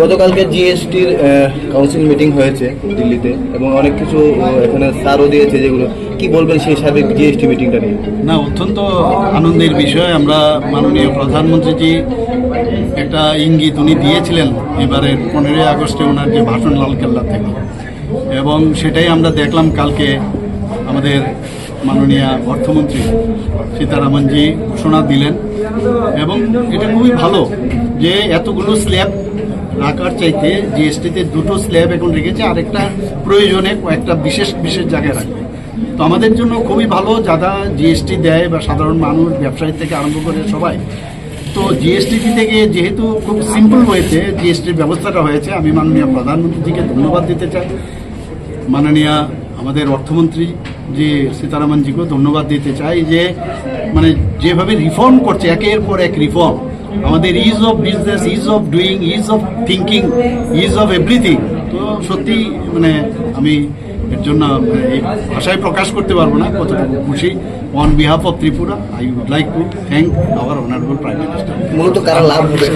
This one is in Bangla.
গতকালকে জিএসটির কাউন্সিল মিটিং হয়েছে দিল্লিতে এবং অনেক কিছু এখানে স্যারও দিয়েছে, যেগুলো কি বলবেন সেই সার্বিক জিএসটি মিটিংটা নিয়ে? না, অত্যন্ত আনন্দের বিষয়। আমরা মাননীয় প্রধানমন্ত্রীজি একটা ইঙ্গিত উনি দিয়েছিলেন এবারের 15ই আগস্টে ওনার যে ভাষণ লালকেল্লা থেকে, এবং সেটাই আমরা দেখলাম কালকে আমাদের মাননীয় অর্থমন্ত্রী সীতারামনজি ঘোষণা দিলেন। এবং এটা খুবই ভালো যে এতগুলো স্ল্যাব রাখার চাইতে জিএসটিতে 2টো স্ল্যাব এখন রেখেছে, আরেকটা প্রয়োজনে কয়েকটা বিশেষ বিশেষ জায়গায় রাখবে। তো আমাদের জন্য খুবই ভালো যারা জিএসটি দেয় বা সাধারণ মানুষ, ব্যবসায়ী থেকে আরম্ভ করে সবাই। তো জিএসটি থেকে যেহেতু খুব সিম্পল হয়েছে জিএসটির ব্যবস্থাটা হয়েছে, আমি মাননীয় প্রধানমন্ত্রীজিকে ধন্যবাদ দিতে চাই। মাননীয় আমাদের অর্থমন্ত্রী যে সীতারামনজিকেও ধন্যবাদ দিতে চাই যে মানে যেভাবে রিফর্ম করছে, একের পর এক রিফর্ম, আমাদের is of business, is of doing, is of thinking, is of everything. তো সত্যি মানে আমি এর জন্য এই ভাষায় প্রকাশ করতে পারবো না কতটুকু খুশি। On behalf of Tripura I would like to thank our honourable prime minister. মূলত কারা লাভ হবে?